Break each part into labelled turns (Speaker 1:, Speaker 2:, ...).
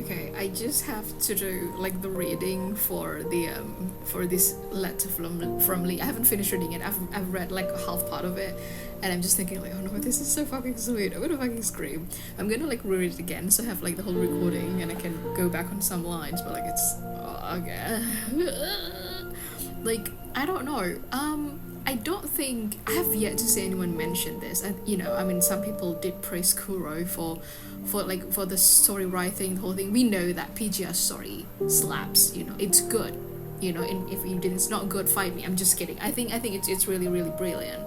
Speaker 1: Okay, I just have to do like the reading for this letter from Lee. I haven't finished reading it. I've read like half part of it, and I'm just thinking like, oh no, this is so fucking sweet. I'm gonna fucking scream. I'm gonna like read it again so I have like the whole recording and I can go back on some lines. But like it's okay. Like I don't know. I don't think I have yet to see anyone mention this. I mean, some people did praise Kuro for the story writing, the whole thing. We know that PGR story slaps. It's good. And if you did, it's not good. Fight me. I'm just kidding. I think it's really really brilliant.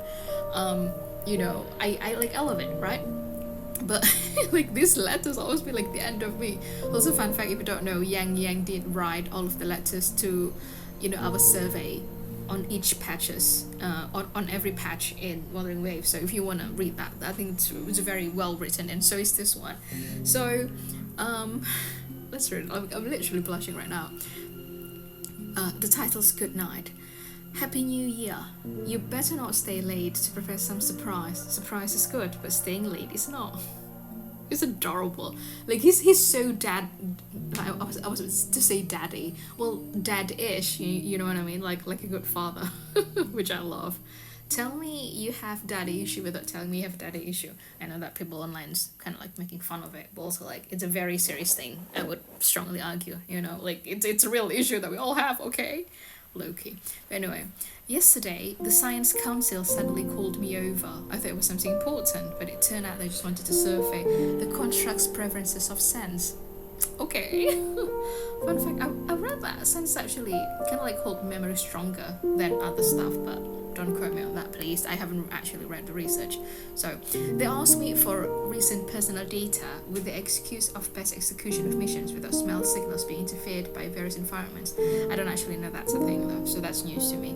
Speaker 1: I love it, right? But like these letters always be like the end of me. Also, fun fact, if you don't know, Yang did write all of the letters to, our survey on each patches, on every patch in Wuthering Waves. So if you want to read that, I think it's very well written, and so is this one. So let's read it. I'm literally blushing right now. The title's Good Night. Happy New Year. You better not stay late to prepare some surprise. Surprise is good, but staying late is not. It's adorable. Like he's so dad. I was to say daddy. Well, dad-ish. You know what I mean? Like a good father, which I love. Tell me you have daddy issue without telling me you have daddy issue. I know that people online's kind of like making fun of it, but also like it's a very serious thing. I would strongly argue. Like it's a real issue that we all have. Okay. Loki. But anyway, yesterday the Science Council suddenly called me over. I thought it was something important, but it turned out they just wanted to survey the construct's preferences of sense. Okay. Fun fact, I read that sense actually kind of like hold memory stronger than other stuff, but don't quote me on that please. I haven't actually read the research. So they asked me for recent personal data with the excuse of best execution of missions without smell signals being interfered by various environments. I don't actually know that's a thing though, so that's news to me.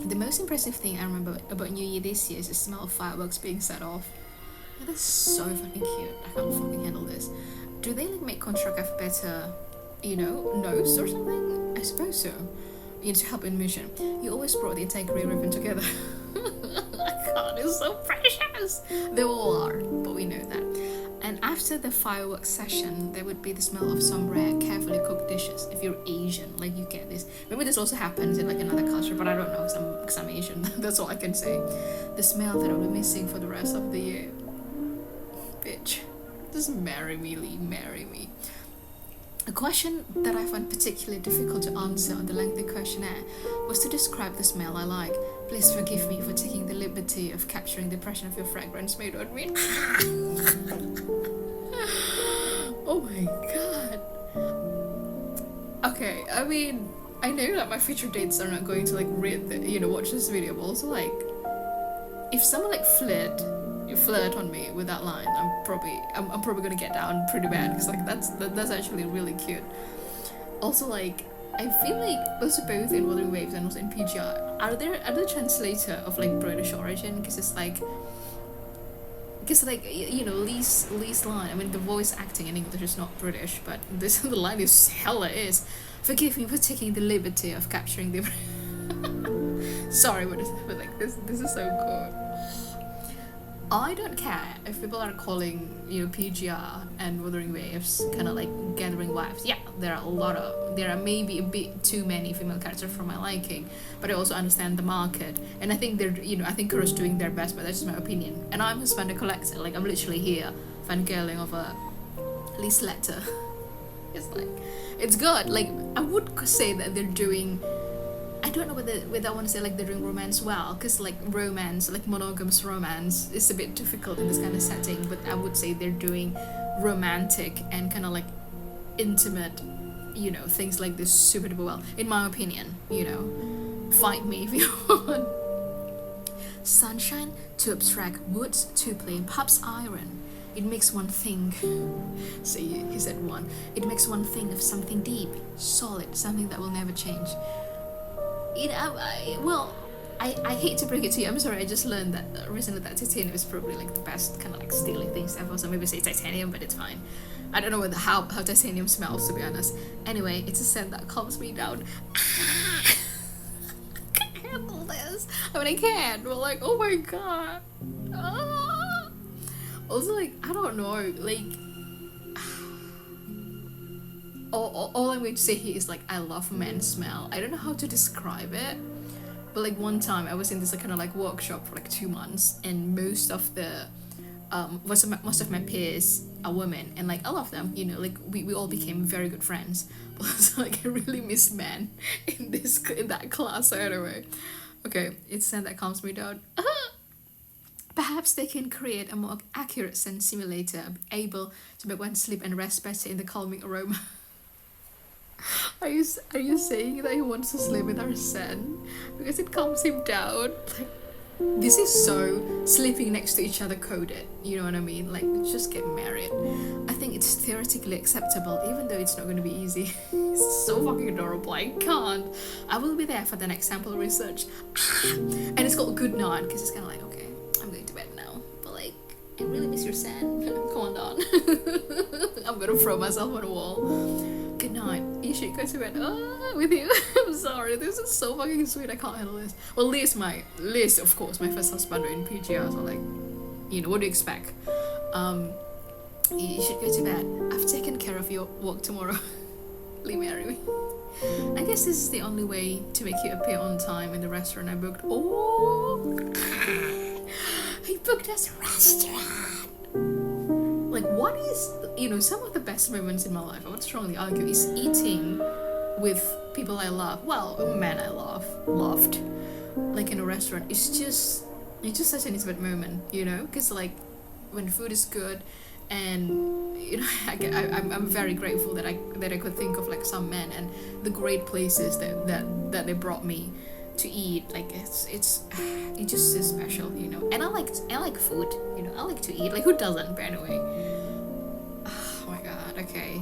Speaker 1: The most impressive thing I remember about New Year this year is the smell of fireworks being set off. Yeah, that's so fucking cute. I can't fucking handle this. Do they like make Construct have better, nose or something? I suppose so. To help in mission. You always brought the entire Grey Ribbon together. God, it's so precious. They all are, but we know that. And after the fireworks session, there would be the smell of some rare, carefully cooked dishes. If you're Asian, like you get this. Maybe this also happens in like another culture, but I don't know because I'm Asian. That's all I can say. The smell that I'll be missing for the rest of the year. Bitch, just marry me, Lee. Marry me. A question that I found particularly difficult to answer on the lengthy questionnaire was to describe the smell I like. Please forgive me for taking the liberty of capturing the impression of your fragrance made on me. Oh my god. Okay, I mean, I know that my future dates are not going to like watch this video, but also like, if someone like flirt on me with that line, I'm probably gonna get down pretty bad because like that's actually really cute. Also like I feel like also both in Wuthering Waves and also in PGR are there translator of like British origin because it's like Lee's line, I mean the voice acting in English is not British, but the line is hella is. Forgive me for taking the liberty of capturing the sorry but like this is so cool. I don't care if people are calling, PGR and Wuthering Waves kind of like gathering vibes. Yeah, there are maybe a bit too many female characters for my liking, but I also understand the market. And I think I think Kuro's doing their best, but that's just my opinion. And I'm a Suspender collector, like I'm literally here fangirling over Lee's letter. It's good. Like, I would say that they're doing, I don't know whether I want to say like they're doing romance well, because like romance, like monogamous romance, is a bit difficult in this kind of setting, but I would say they're doing romantic and kind of like intimate, things like this super duper well, in my opinion, Fight me if you want. Sunshine, to abstract, woods, to plain, pub's iron. It makes one think. See, he said one. It makes one think of something deep, solid, something that will never change. I hate to break it to you. I'm sorry. I just learned that recently that titanium is probably like the best kind of like steely things ever. So maybe say titanium, but it's fine. I don't know how titanium smells, to be honest. Anyway, it's a scent that calms me down. I can't handle this. I mean, I can, but like, oh my god. Also, like, I don't know, like, all I'm going to say here is like I love men's smell. I don't know how to describe it, but like one time I was in this like, kind of like workshop for like 2 months, and most of my peers are women, and like I love them, you know, like we all became very good friends. But also, like I really miss men in that class. So anyway, okay, it's scent that calms me down. Perhaps they can create a more accurate scent simulator, able to make one sleep and rest better in the calming aroma. Are you saying that he wants to sleep with our son because it calms him down? Like, this is so sleeping next to each other coded. You know what I mean? Like, just get married. I think it's theoretically acceptable, even though it's not going to be easy. It's so fucking adorable. I can't. I will be there for the next sample research. And it's called Good Night because it's kind of like, okay, I'm going to bed now. But like, I really miss your son. Come on down. I'm gonna throw myself on a wall. Good night. You should go to bed. With you. I'm sorry. This is so fucking sweet. I can't handle this. Well, Liz, of course, my first husband in PGR. So like, you know, what do you expect? You should go to bed. I've taken care of your work tomorrow. Lee, marry me. I guess this is the only way to make you appear on time in the restaurant I booked. Oh, I booked us a restaurant. Like, what is, you know, some of the best moments in my life, I would strongly argue, is eating with people I love. Well, men I loved, like in a restaurant. It's just such an intimate moment, you know, because like when food is good, and you know, I'm very grateful that I could think of like some men and the great places that they brought me to eat. Like it just is special, you know. And I like food, you know. I like to eat. Like, who doesn't? But anyway, oh my god. Okay,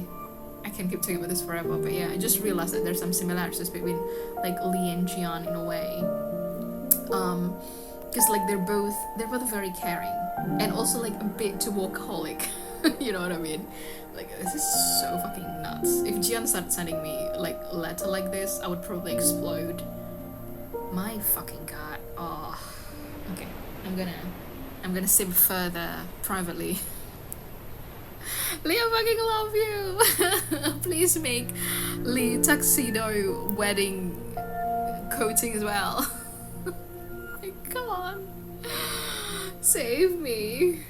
Speaker 1: I can keep talking about this forever. But yeah, I just realized that there's some similarities between like Lee and Jian in a way. Because like they're both very caring and also like a bit too workaholic. You know what I mean? Like, this is so fucking nuts. If Jian started sending me like a letter like this, I would probably explode. My fucking god. Oh, okay. I'm gonna sip further privately. Lee, I fucking love you. Please make Lee tuxedo wedding coating as well. Come on, save me.